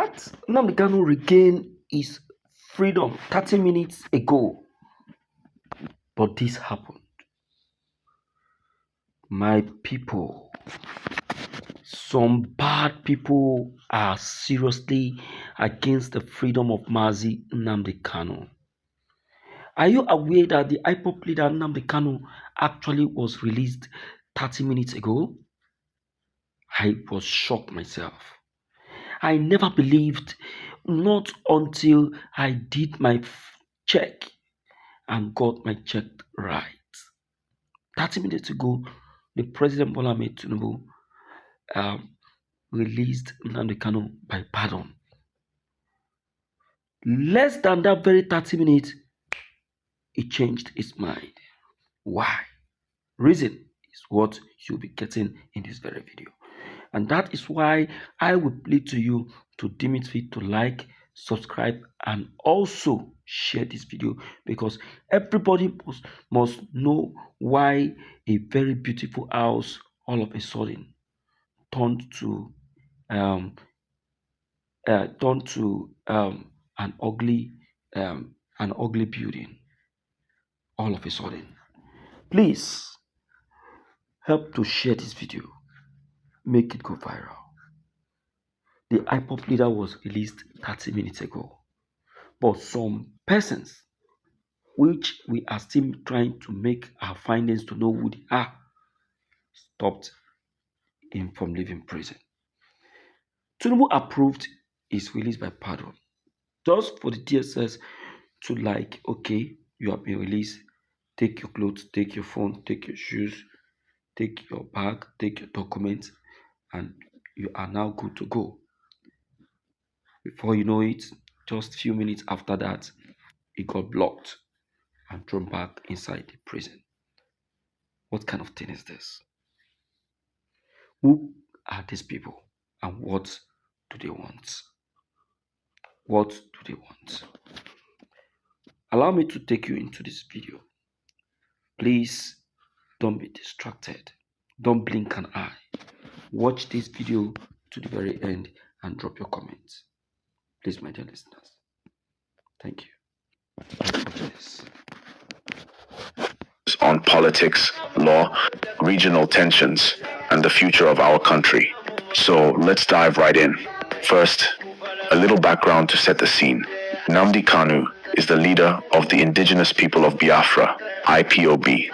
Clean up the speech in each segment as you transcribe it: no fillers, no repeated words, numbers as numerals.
that Nnamdi Kanu regained his freedom 30 minutes ago. But this happened. My people, some bad people are seriously against the freedom of Mazi Nnamdi Kanu. Are you aware that the IPOP leader Nnamdi Kanu actually was released 30 minutes ago? I was shocked myself. I never believed, not until I did my check and got my check right. 30 minutes ago, the President Bola Ahmed Tinubu released Nnamdi Kanu by pardon. Less than that very 30 minutes, he changed his mind. Why? Reason is what you'll be getting in this very video. And that is why I will plead to you to deem it fit to like, subscribe, and also share this video, because everybody must know why a very beautiful house all of a sudden turned to an ugly building all of a sudden. Please help to share this video, make it go viral. The IPOP leader was released 30 minutes ago, but some persons, which we are still trying to make our findings to know who they are, stopped him from leaving prison. Tinubu approved his release by pardon, just for the DSS to like, okay, you have been released, take your clothes, take your phone, take your shoes, take your bag, take your documents, and you are now good to go. Before you know it, just a few minutes after that, he got blocked and thrown back inside the prison. What kind of thing is this? Who are these people and what do they want? What do they want? Allow me to take you into this video. Please don't be distracted. Don't blink an eye. Watch this video to the very end and drop your comments. Please, my dear listeners. Thank you. Let's watch this. On politics, law, regional tensions, and the future of our country. So let's dive right in. First, a little background to set the scene. Nnamdi Kanu is the leader of the indigenous people of Biafra, IPOB,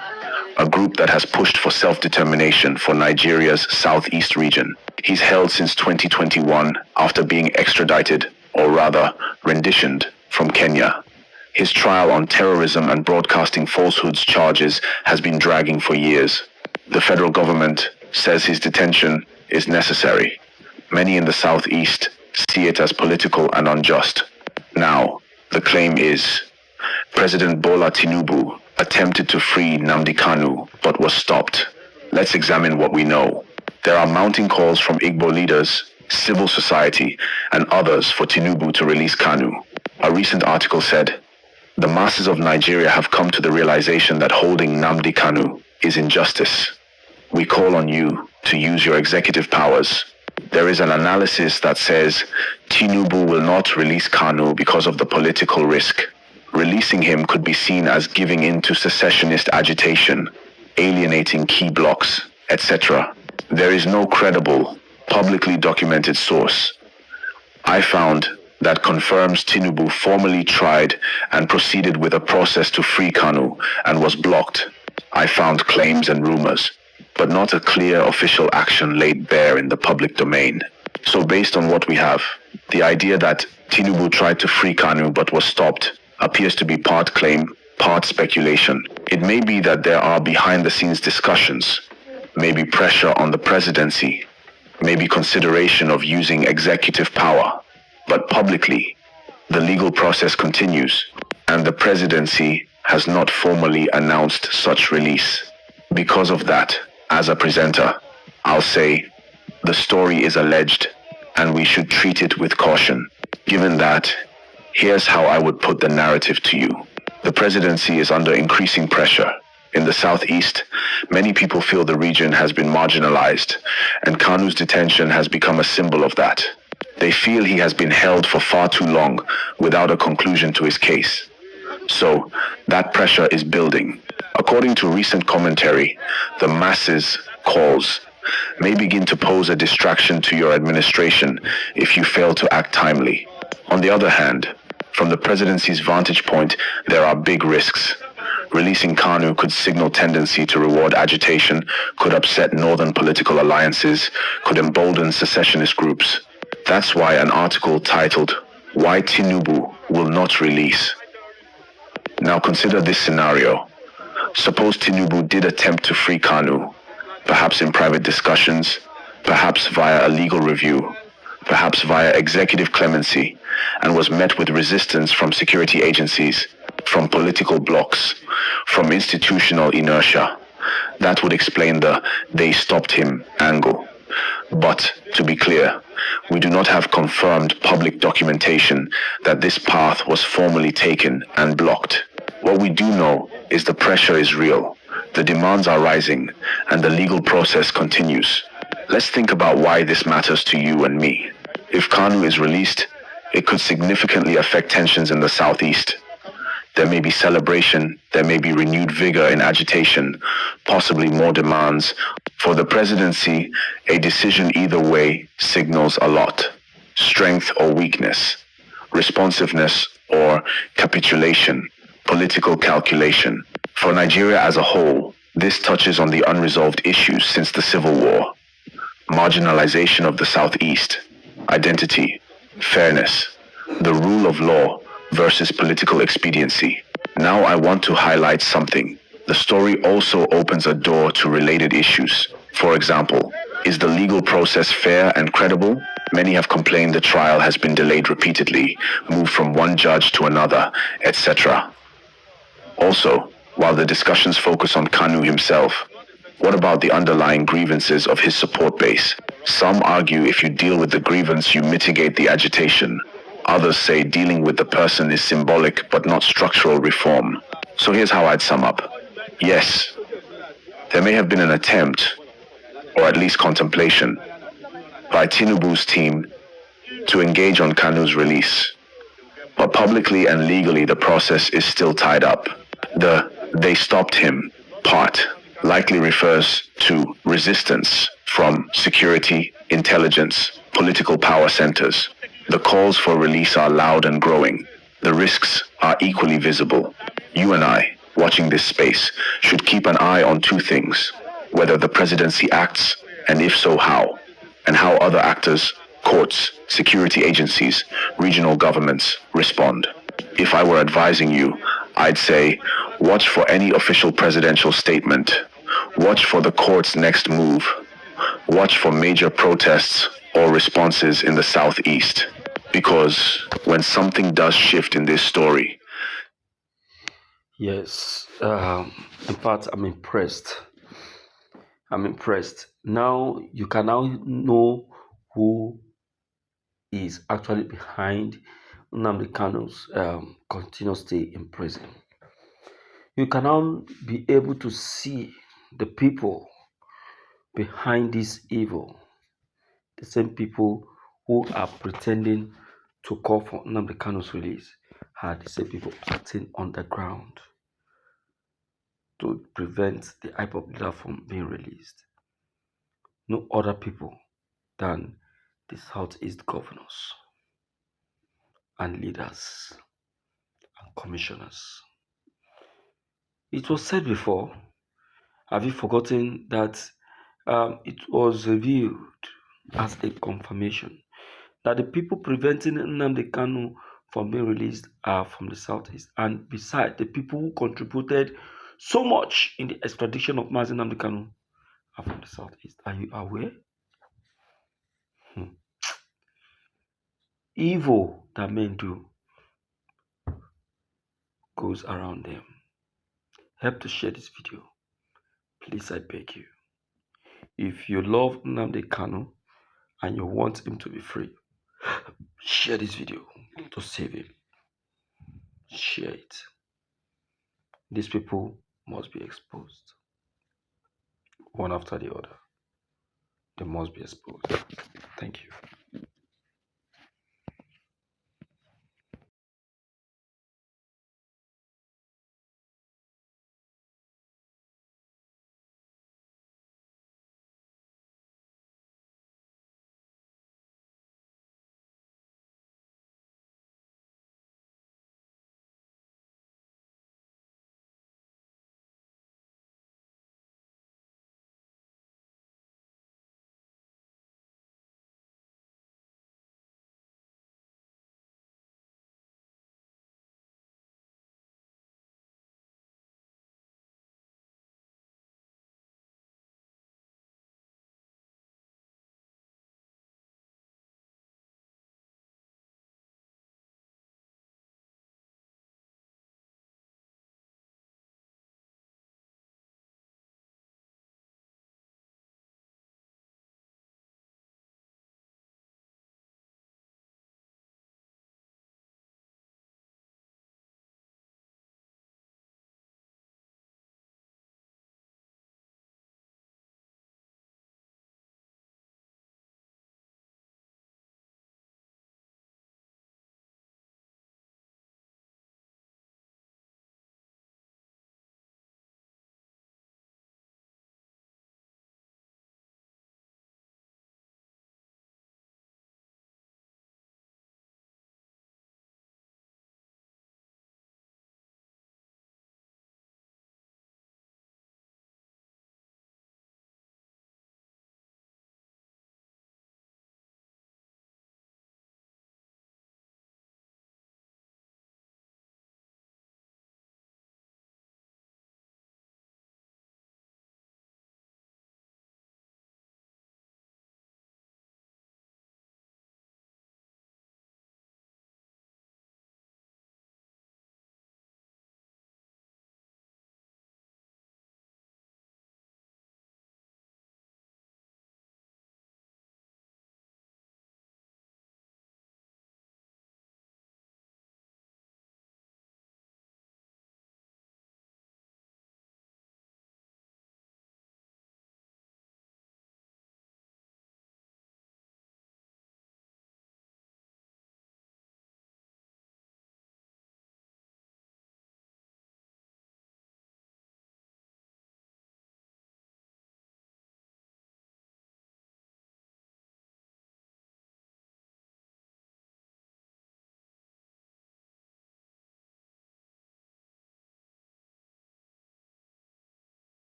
a group that has pushed for self-determination for Nigeria's southeast region. He's held since 2021 after being extradited, or rather renditioned, from Kenya. His trial on terrorism and broadcasting falsehoods charges has been dragging for years. The federal government says his detention is necessary. Many in the southeast see it as political and unjust. Now, the claim is President Bola Tinubu attempted to free Nnamdi Kanu but was stopped. Let's examine what we know. There are mounting calls from Igbo leaders, civil society, and others for Tinubu to release Kanu. A recent article said, "The masses of Nigeria have come to the realization that holding Nnamdi Kanu is injustice. We call on you to use your executive powers." There is an analysis that says Tinubu will not release Kanu because of the political risk. Releasing him could be seen as giving in to secessionist agitation, alienating key blocs, etc. There is no credible, publicly documented source I found that confirms Tinubu formally tried and proceeded with a process to free Kanu and was blocked. I found claims and rumors, but not a clear official action laid bare in the public domain. So based on what we have, the idea that Tinubu tried to free Kanu but was stopped appears to be part claim, part speculation. It may be that there are behind-the-scenes discussions, maybe pressure on the presidency, maybe consideration of using executive power. But publicly, the legal process continues, and the presidency has not formally announced such release. Because of that, as a presenter, I'll say the story is alleged, and we should treat it with caution. Given that, here's how I would put the narrative to you. The presidency is under increasing pressure. In the southeast, many people feel the region has been marginalized, and Kanu's detention has become a symbol of that. They feel he has been held for far too long without a conclusion to his case. So, that pressure is building. According to recent commentary, the masses' calls may begin to pose a distraction to your administration if you fail to act timely. On the other hand, from the presidency's vantage point, there are big risks. Releasing Kanu could signal tendency to reward agitation, could upset northern political alliances, could embolden secessionist groups. That's why an article titled, "Why Tinubu Will Not Release." Now consider this scenario. Suppose Tinubu did attempt to free Kanu, perhaps in private discussions, perhaps via a legal review, perhaps via executive clemency, and was met with resistance from security agencies, from political blocs, from institutional inertia. That would explain the "they stopped him" angle. But, to be clear, we do not have confirmed public documentation that this path was formally taken and blocked. What we do know is the pressure is real, the demands are rising, and the legal process continues. Let's think about why this matters to you and me. If Kanu is released, it could significantly affect tensions in the southeast. There may be celebration, there may be renewed vigor in agitation, possibly more demands. For the presidency, a decision either way signals a lot. Strength or weakness, responsiveness or capitulation, political calculation. For Nigeria as a whole, this touches on the unresolved issues since the Civil War. Marginalization of the Southeast, identity, fairness, the rule of law versus political expediency. Now I want to highlight something. The story also opens a door to related issues. For example, is the legal process fair and credible? Many have complained the trial has been delayed repeatedly, moved from one judge to another, etc. Also, while the discussions focus on Kanu himself, what about the underlying grievances of his support base? Some argue if you deal with the grievance, you mitigate the agitation. Others say dealing with the person is symbolic but not structural reform. So here's how I'd sum up. Yes, there may have been an attempt, or at least contemplation, by Tinubu's team to engage on Kanu's release. But publicly and legally, the process is still tied up. The "they stopped him" part likely refers to resistance from security, intelligence, political power centers. The calls for release are loud and growing. The risks are equally visible. You and I, watching this space, should keep an eye on two things: whether the presidency acts, and if so, how, and how other actors, courts, security agencies, regional governments respond. If I were advising you, I'd say, watch for any official presidential statement. Watch for the court's next move. Watch for major protests or responses in the southeast. Because when something does shift in this story. Yes, in fact, I'm impressed. I'm impressed. Now you can now know who is actually behind Nnamdi Kanu's continuous stay in prison. You can now be able to see the people behind this evil, the same people who are pretending to call for Nnamdi Kanu's release are the same people acting on the ground to prevent the IPOP leader from being released. No other people than the Southeast governors and leaders and commissioners. It was said before, have you forgotten that it was revealed as a confirmation that the people preventing Nnamdi Kanu from being released are from the Southeast. And besides, the people who contributed so much in the extradition of Mazi Nnamdi Kanu are from the Southeast. Are you aware? Evil that men do goes around them. Help to share this video. Please, I beg you. If you love Nnamdi Kanu and you want him to be free, share this video to save him. Share it. These people must be exposed. One after the other. They must be exposed. Thank you.